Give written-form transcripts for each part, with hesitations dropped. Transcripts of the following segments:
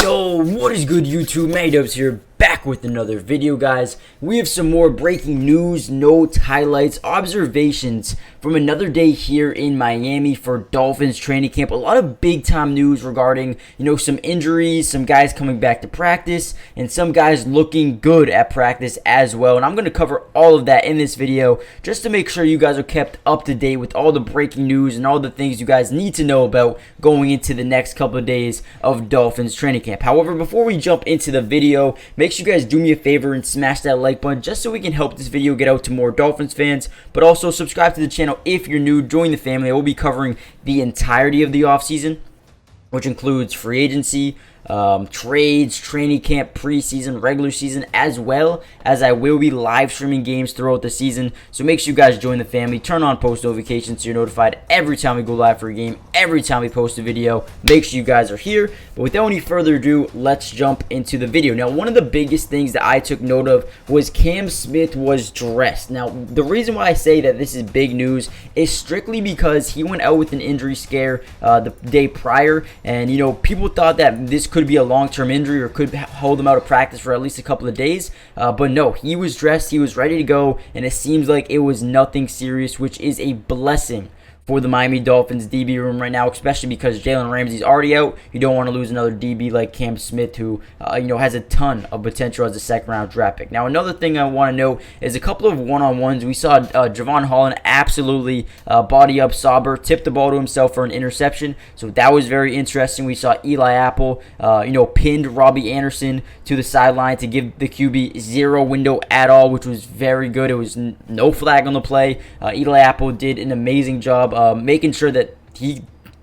Yo, what is good YouTube? Maydubs here, back with another video, guys. We have some more breaking news, notes, highlights, observations from another day here in Miami for Dolphins training camp. A lot of big time news regarding, some injuries, some guys coming back to practice, and some guys looking good at practice as well. And I'm going to cover all of that in this video just to make sure you guys are kept up to date with all the breaking news and all the things you guys need to know about going into the next couple of days of Dolphins training camp. However, before we jump into the video, make sure you guys do me a favor and smash that like button just so we can help this video get out to more Dolphins fans. But also subscribe to the channel if you're new. Join the family. I will be covering the entirety of the offseason, which includes free agency, trades, training camp, preseason, regular season, as well as I will be live streaming games throughout the season. So make sure you guys join the family. Turn on post notifications so you're notified every time we go live for a game, every time we post a video. Make sure you guys are here. But without any further ado, let's jump into the video. Now, one of the biggest things that I took note of was Cam Smith was dressed. Now, the reason why I say that this is big news is strictly because he went out with an injury scare the day prior, and people thought that this could be a long-term injury or could hold him out of practice for at least a couple of days, but no, he was dressed, he was ready to go, and it seems like it was nothing serious, which is a blessing for the Miami Dolphins DB room right now, especially because Jalen Ramsey's already out. You don't want to lose another DB like Cam Smith, who has a ton of potential as a second-round draft pick. Now, another thing I want to note is a couple of one-on-ones. We saw Javon Holland absolutely body up Sauber, tip the ball to himself for an interception, so that was very interesting. We saw Eli Apple, pinned Robbie Anderson to the sideline to give the QB zero window at all, which was very good. It was no flag on the play. Eli Apple did an amazing job making sure that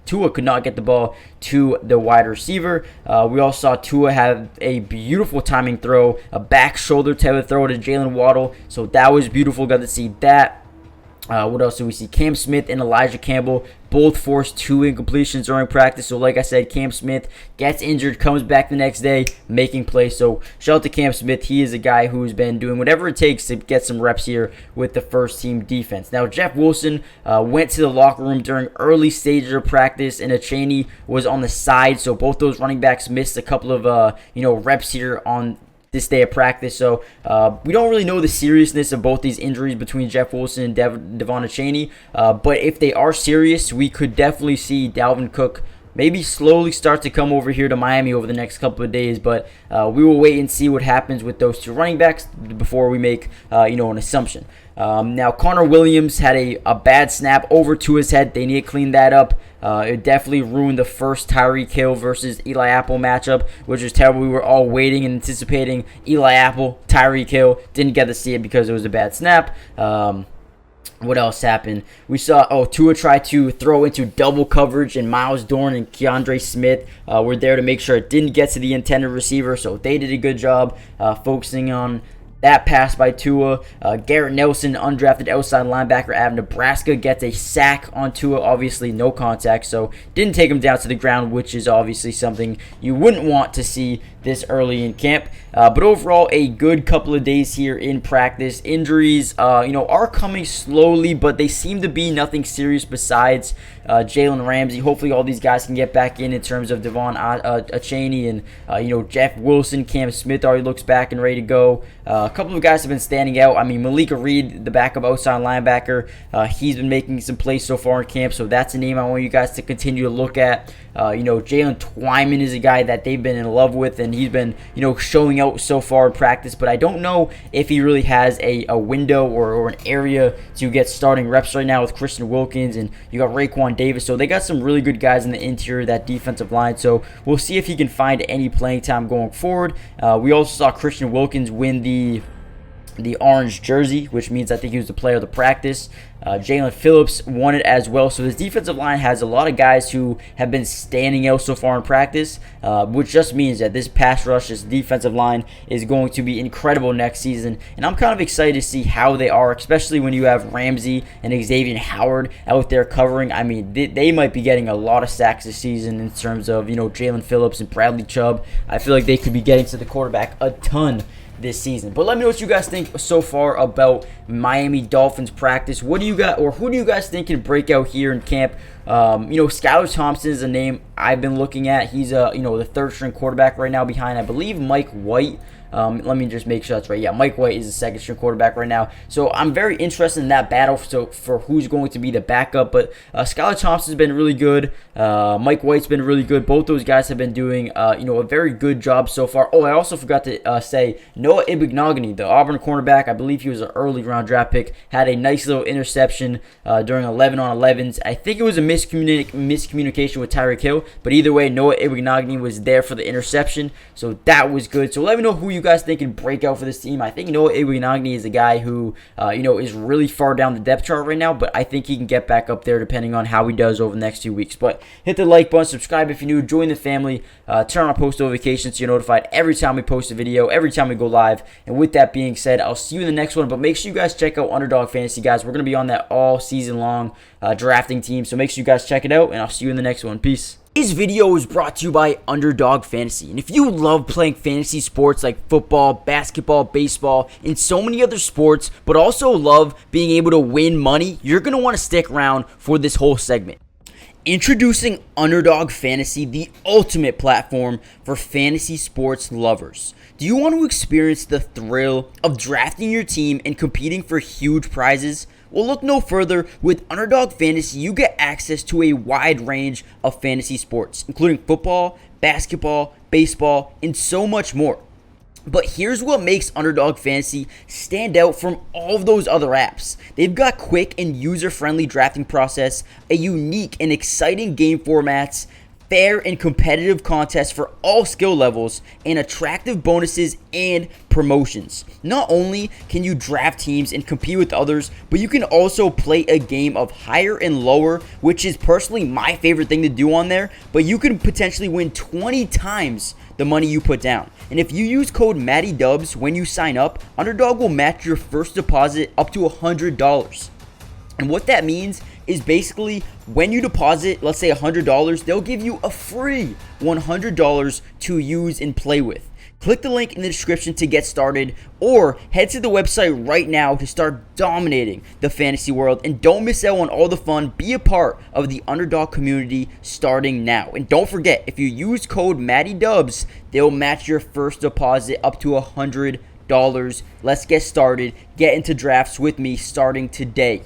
Tua could not get the ball to the wide receiver. We also saw Tua have a beautiful timing throw, a back shoulder type of throw to Jalen Waddle. So that was beautiful. Got to see that. What else do we see? Cam Smith and Elijah Campbell both forced 2 incompletions during practice. So like I said, Cam Smith gets injured, comes back the next day, making plays. So shout out to Cam Smith. He is a guy who's been doing whatever it takes to get some reps here with the first team defense. Now, Jeff Wilson went to the locker room during early stages of practice, and Cheney was on the side. So both those running backs missed a couple of reps here on this day of practice. So we don't really know the seriousness of both these injuries between Jeff Wilson and Devon Cheney, but if they are serious, we could definitely see Dalvin Cook maybe slowly start to come over here to Miami over the next couple of days, but we will wait and see what happens with those 2 running backs before we make an assumption. Now, Connor Williams had a bad snap over to his head. They need to clean that up. It definitely ruined the first Tyreek Hill versus Eli Apple matchup, which was terrible. We were all waiting and anticipating Eli Apple, Tyreek Hill. Didn't get to see it because it was a bad snap. What else happened? We saw, Tua try to throw into double coverage, and Miles Dorn and Keandre Smith were there to make sure it didn't get to the intended receiver, so they did a good job focusing on that pass by Tua. Garrett Nelson, undrafted outside linebacker out of Nebraska, gets a sack on Tua. Obviously, no contact, so didn't take him down to the ground, which is obviously something you wouldn't want to see this early in camp. But overall, a good couple of days here in practice. Injuries, are coming slowly, but they seem to be nothing serious besides Jalen Ramsey. Hopefully, all these guys can get back in terms of Devon Cheney and Jeff Wilson. Cam Smith already looks back and ready to go. A couple of guys have been standing out. I mean, Malika Reed, the backup outside linebacker, he's been making some plays so far in camp, so that's a name I want you guys to continue to look at. Jalen Twyman is a guy that they've been in love with, and he's been, showing out so far in practice, but I don't know if he really has a window or an area to get starting reps right now with Christian Wilkins, and you got Raekwon Davis, so they got some really good guys in the interior of that defensive line, so we'll see if he can find any playing time going forward. We also saw Christian Wilkins win the orange jersey, which means I think he was the player of the practice. Jalen Phillips won it as well. So this defensive line has a lot of guys who have been standing out so far in practice, which just means that this pass rush, this defensive line is going to be incredible next season. And I'm kind of excited to see how they are, especially when you have Ramsey and Xavier Howard out there covering. I mean, they might be getting a lot of sacks this season in terms of, Jalen Phillips and Bradley Chubb. I feel like they could be getting to the quarterback a ton this season. But let me know what you guys think so far about Miami Dolphins practice. What do you got, or who do you guys think can break out here in camp? Skylar Thompson is a name I've been looking at. He's the third string quarterback right now behind, I believe, Mike White. Let me just make sure that's right. Yeah, Mike White is the second string quarterback right now. So I'm very interested in that battle for who's going to be the backup. But Skylar Thompson's been really good. Mike White's been really good. Both those guys have been doing a very good job so far. Oh, I also forgot to say Noah Ibignogany, the Auburn cornerback. I believe he was an early round draft pick. Had a nice little interception during 11-on-11s. I think it was a miscommunication with Tyreek Hill. But either way, Noah Ibignogany was there for the interception. So that was good. So let me know who you guys think can break out for this team. I think Noah Ibignogany is a guy who is really far down the depth chart right now, but I think he can get back up there depending on how he does over the next 2 weeks. But hit the like button, subscribe if you're new, join the family, turn on post notifications so you're notified every time we post a video, every time we go live. And with that being said, I'll see you in the next one. But make sure you guys check out Underdog Fantasy, guys. We're going to be on that all season long drafting team, so make sure you guys check it out, and I'll see you in the next one. Peace. Today's video is brought to you by Underdog Fantasy. And if you love playing fantasy sports like football, basketball, baseball, and so many other sports, but also love being able to win money, you're going to want to stick around for this whole segment. Introducing Underdog Fantasy, the ultimate platform for fantasy sports lovers. Do you want to experience the thrill of drafting your team and competing for huge prizes? Well, look no further. With Underdog Fantasy, you get access to a wide range of fantasy sports, including football, basketball, baseball, and so much more. But here's what makes Underdog Fantasy stand out from all of those other apps. They've got quick and user-friendly drafting process, a unique and exciting game formats, fair and competitive contests for all skill levels, and attractive bonuses and promotions. Not only can you draft teams and compete with others, but you can also play a game of higher and lower, which is personally my favorite thing to do on there, but you can potentially win 20 times the money you put down. And if you use code MattyDubs when you sign up, Underdog will match your first deposit up to $100. And what that means is basically when you deposit, let's say $100, they'll give you a free $100 to use and play with. Click the link in the description to get started, or head to the website right now to start dominating the fantasy world. And don't miss out on all the fun. Be a part of the Underdog community starting now. And don't forget, if you use code MattyDubs, they'll match your first deposit up to $100. Let's get started. Get into drafts with me starting today.